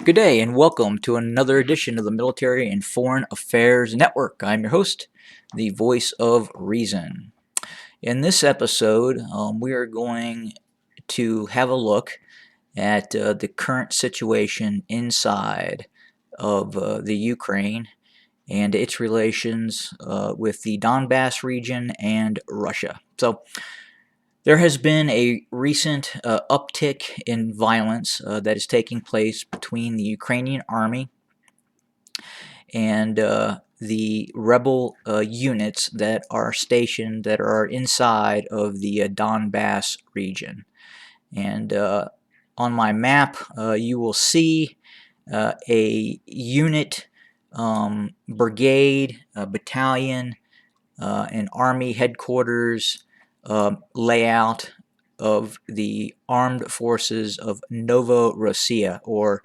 Good day and welcome to another edition of the Military and Foreign Affairs Network. I'm your host, the voice of reason. In this episode, we are going to have a look at the current situation inside of the Ukraine and its relations with the Donbass region and Russia. So, there has been a recent uptick in violence that is taking place between the Ukrainian army and the rebel units that are stationed that are inside of the Donbass region. And on my map, you will see a unit, brigade, battalion, an army headquarters layout of the armed forces of Novorossiya, or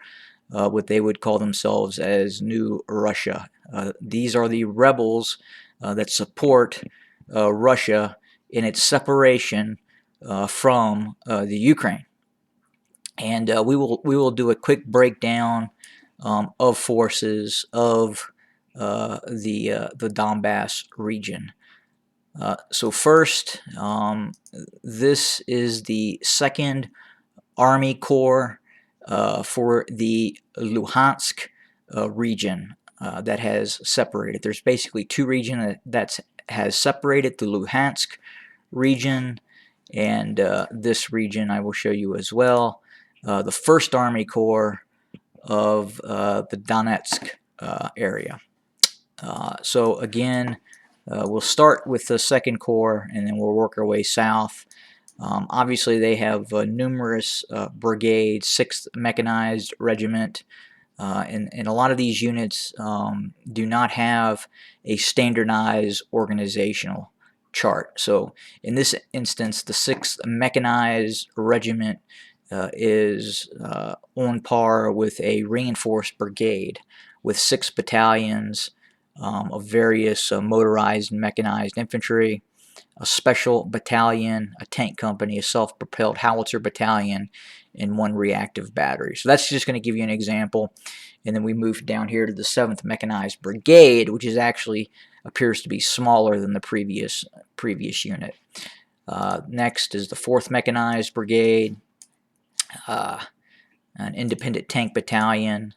what they would call themselves as New Russia. These are the rebels that support Russia in its separation from the Ukraine. And we will do a quick breakdown of forces of the Donbass region. So first, this is the 2nd Army Corps for the Luhansk region that has separated. There's basically two regions that has separated: the Luhansk region and this region I will show you as well. The 1st Army Corps of the Donetsk area. So again, we'll start with the 2nd Corps and then we'll work our way south. Obviously, they have numerous brigades, 6th Mechanized Regiment, and a lot of these units do not have a standardized organizational chart. So in this instance, the 6th Mechanized Regiment is on par with a reinforced brigade with 6 battalions of various motorized and mechanized infantry, a special battalion, a tank company, a self-propelled howitzer battalion, and 1 reactive battery. So that's just going to give you an example. And then we move down here to the 7th Mechanized Brigade, which is actually appears to be smaller than the previous unit. Next is the 4th Mechanized Brigade, an independent tank battalion,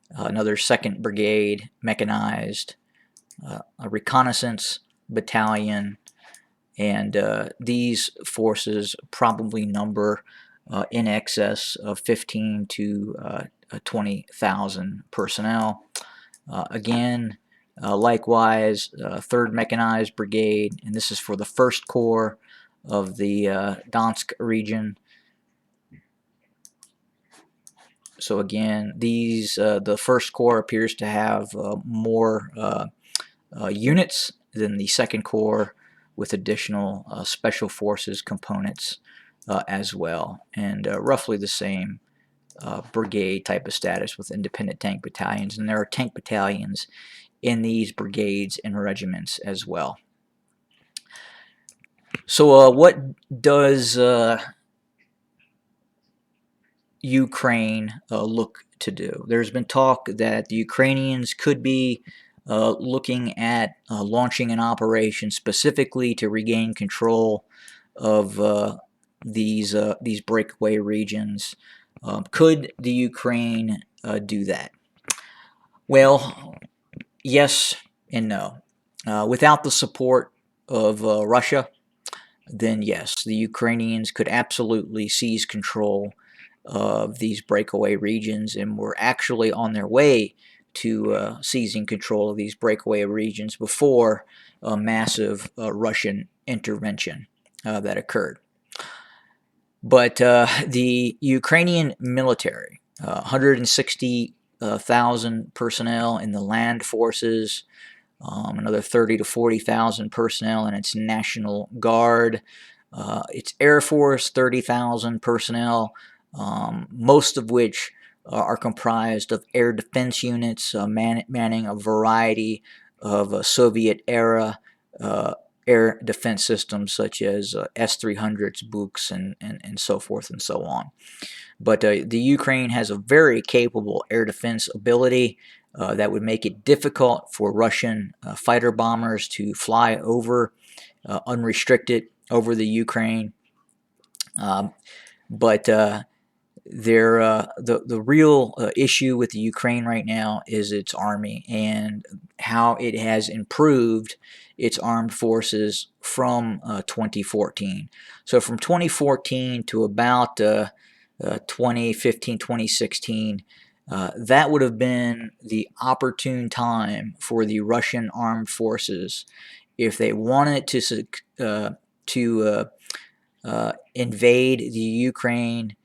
another 2nd Brigade mechanized, a reconnaissance battalion, and these forces probably number in excess of 15 to 20,000 personnel. Again, likewise, 3rd Mechanized Brigade, and this is for the 1st Corps of the Donetsk region. So again, these the 1st Corps appears to have more units than the 2nd Corps, with additional special forces components as well, and roughly the same brigade type of status with independent tank battalions, and there are tank battalions in these brigades and regiments as well. So what does Ukraine look to do? There's been talk that the Ukrainians could be looking at launching an operation specifically to regain control of these breakaway regions. Could the Ukraine do that? Well, yes and no. Without the support of Russia, then yes, the Ukrainians could absolutely seize control of these breakaway regions, and were actually on their way to seizing control of these breakaway regions before a massive Russian intervention that occurred. But the Ukrainian military, 160,000 personnel in the land forces, another 30 to 40,000 personnel in its National Guard, its Air Force, 30,000 personnel, most of which are comprised of air defense units manning a variety of Soviet-era air defense systems such as S-300s, Buks, and so forth and so on. But the Ukraine has a very capable air defense ability that would make it difficult for Russian fighter bombers to fly over unrestricted over the Ukraine. But the real issue with the Ukraine right now is its army and how it has improved its armed forces from 2014. So from 2014 to about 2015, 2016, that would have been the opportune time for the Russian armed forces if they wanted to invade the Ukraine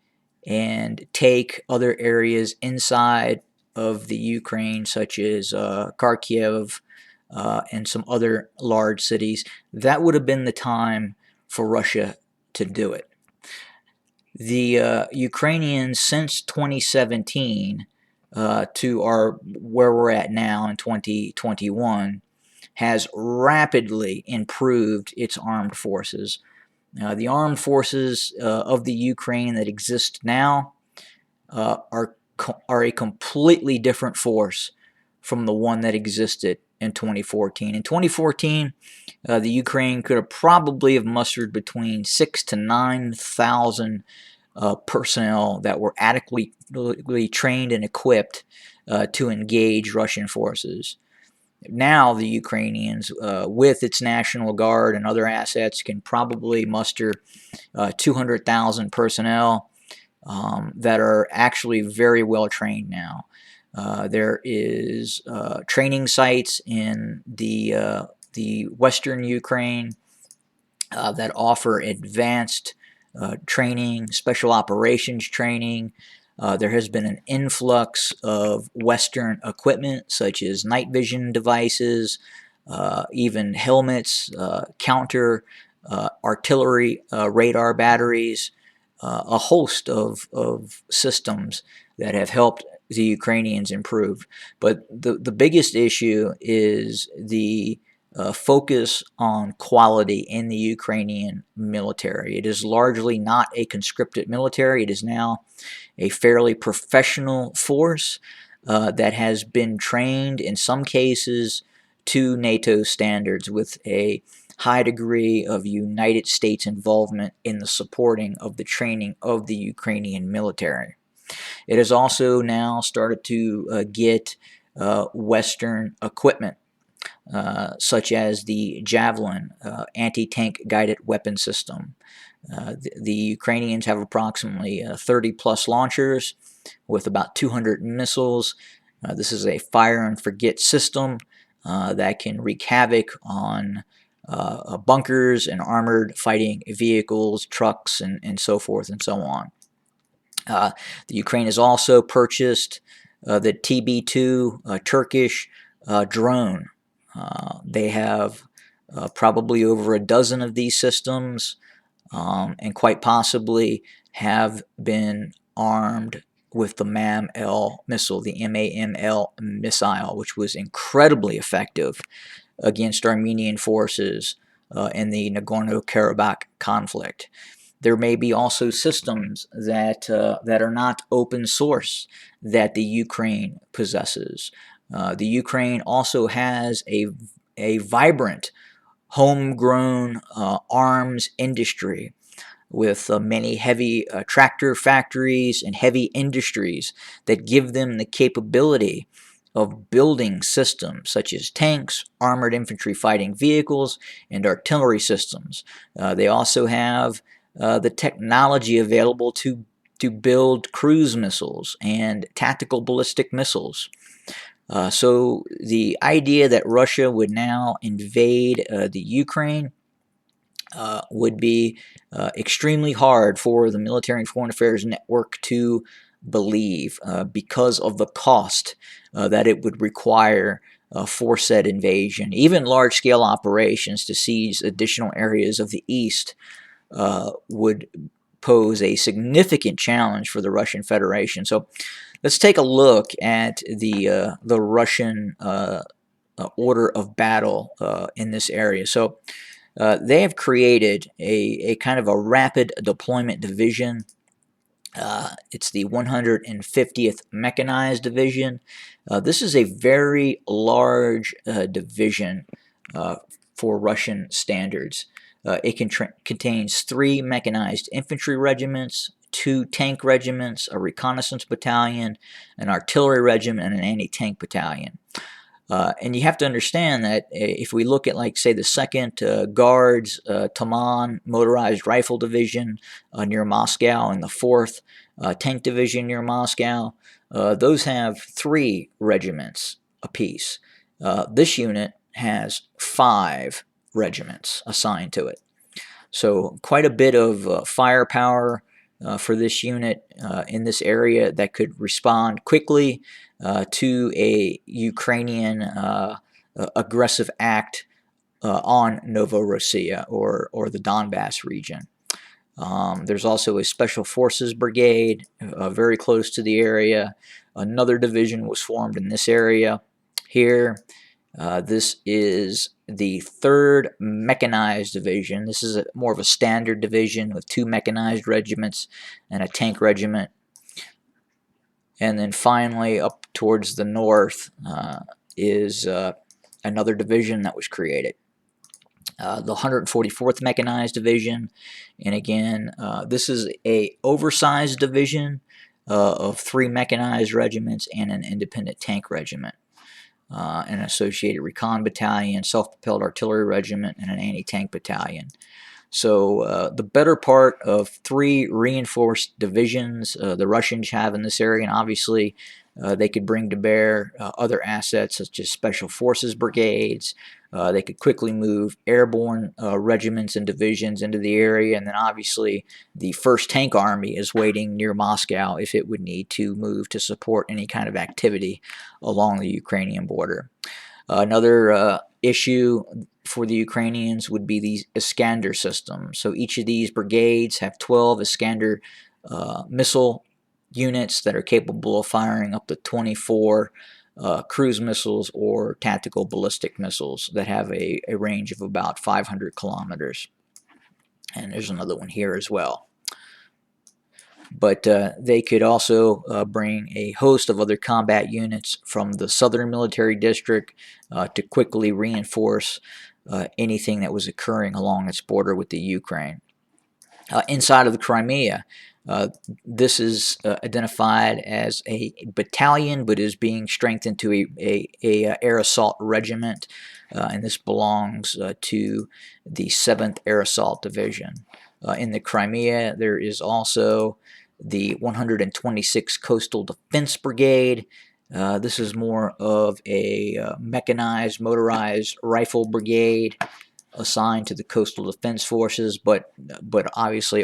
and take other areas inside of the Ukraine, such as Kharkiv and some other large cities. That would have been the time for Russia to do it. The Ukrainians, since 2017 to where we're at now in 2021, has rapidly improved its armed forces. The armed forces of the Ukraine that exist now are a completely different force from the one that existed in 2014. In 2014, the Ukraine could have probably have mustered between 6,000 to 9,000 personnel that were adequately trained and equipped to engage Russian forces. Now the Ukrainians, with its National Guard and other assets, can probably muster 200,000 personnel that are actually very well trained now. There is training sites in the western Ukraine that offer advanced training, special operations training. There has been an influx of Western equipment such as night vision devices, even helmets, counter artillery radar batteries, a host of systems that have helped the Ukrainians improve. But the biggest issue is the focus on quality in the Ukrainian military. It is largely not a conscripted military. It is now a fairly professional force that has been trained in some cases to NATO standards with a high degree of United States involvement in the supporting of the training of the Ukrainian military. It has also now started to get Western equipment, such as the Javelin anti-tank guided weapon system. The Ukrainians have approximately 30 plus launchers with about 200 missiles. This is a fire and forget system that can wreak havoc on bunkers and armored fighting vehicles, trucks, and so forth and so on. The Ukraine has also purchased the TB2 Turkish drone. They have probably over a dozen of these systems and quite possibly have been armed with the MAM-L missile, the MAM-L missile, which was incredibly effective against Armenian forces in the Nagorno-Karabakh conflict. There may be also systems that are not open source that the Ukraine possesses. The Ukraine also has a vibrant homegrown arms industry with many heavy tractor factories and heavy industries that give them the capability of building systems such as tanks, armored infantry fighting vehicles, and artillery systems. They also have the technology available to build cruise missiles and tactical ballistic missiles. So the idea that Russia would now invade the Ukraine would be extremely hard for the Military and Foreign Affairs Network to believe because of the cost that it would require for said invasion. Even large-scale operations to seize additional areas of the East would pose a significant challenge for the Russian Federation. So let's take a look at the Russian order of battle in this area. So They have created a kind of a rapid deployment division. It's the 150th Mechanized Division. This is a very large division uh, for Russian standards. It contains 3 mechanized infantry regiments, 2 tank regiments, a reconnaissance battalion, an artillery regiment, and an anti-tank battalion. And you have to understand that if we look at, like, say, the 2nd Guards Taman Motorized Rifle Division near Moscow and the 4th Tank Division near Moscow, those have 3 regiments apiece. This unit has 5 regiments assigned to it. So quite a bit of firepower for this unit in this area that could respond quickly to a Ukrainian aggressive act on Novorossiya or the Donbass region. There's also a Special Forces Brigade very close to the area. Another division was formed in this area here. This is the 3rd Mechanized Division. This is more of a standard division with 2 mechanized regiments and a tank regiment. And then finally, up towards the north is another division that was created. The 144th Mechanized Division, and again, this is a oversized division of 3 mechanized regiments and an independent tank regiment. An associated recon battalion, self-propelled artillery regiment, and an anti-tank battalion. So the better part of 3 reinforced divisions the Russians have in this area, and obviously they could bring to bear other assets such as special forces brigades. They could quickly move airborne regiments and divisions into the area, and then obviously the 1st Tank Army is waiting near Moscow if it would need to move to support any kind of activity along the Ukrainian border. Another issue for the Ukrainians would be the Iskander system. So each of these brigades have 12 Iskander missile units that are capable of firing up to 24 cruise missiles or tactical ballistic missiles that have a range of about 500 kilometers. And there's another one here as well. But they could also bring a host of other combat units from the Southern Military District to quickly reinforce anything that was occurring along its border with the Ukraine. Inside of the Crimea, this is identified as a battalion, but is being strengthened to a air assault regiment, and this belongs to the 7th Air Assault Division. In the Crimea, there is also the 126th Coastal Defense Brigade. This is more of a mechanized, motorized rifle brigade assigned to the Coastal Defense Forces, but obviously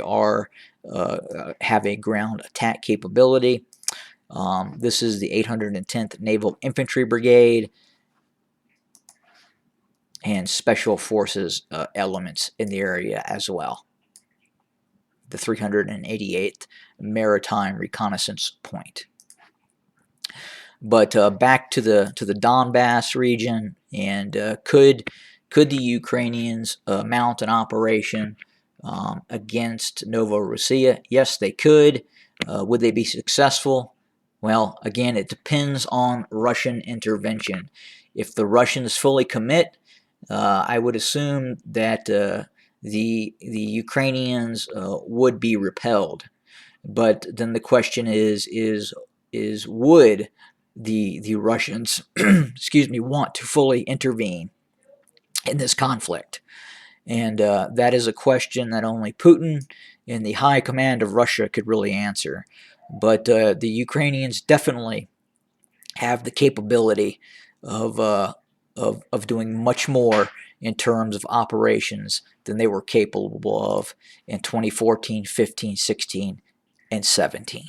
have a ground attack capability. This is the 810th Naval Infantry Brigade and Special Forces elements in the area as well. The 388th Maritime Reconnaissance Point. But back to the Donbass region, and could the Ukrainians mount an operation against Novorossiya? Yes, they could. Would they be successful? Well, again, it depends on Russian intervention. If the Russians fully commit, I would assume that the Ukrainians would be repelled. But then the question is would the Russians excuse me, want to fully intervene in this conflict? And that is a question that only Putin and the high command of Russia could really answer. But the Ukrainians definitely have the capability of doing much more in terms of operations than they were capable of in 2014, 15, 16, and 17.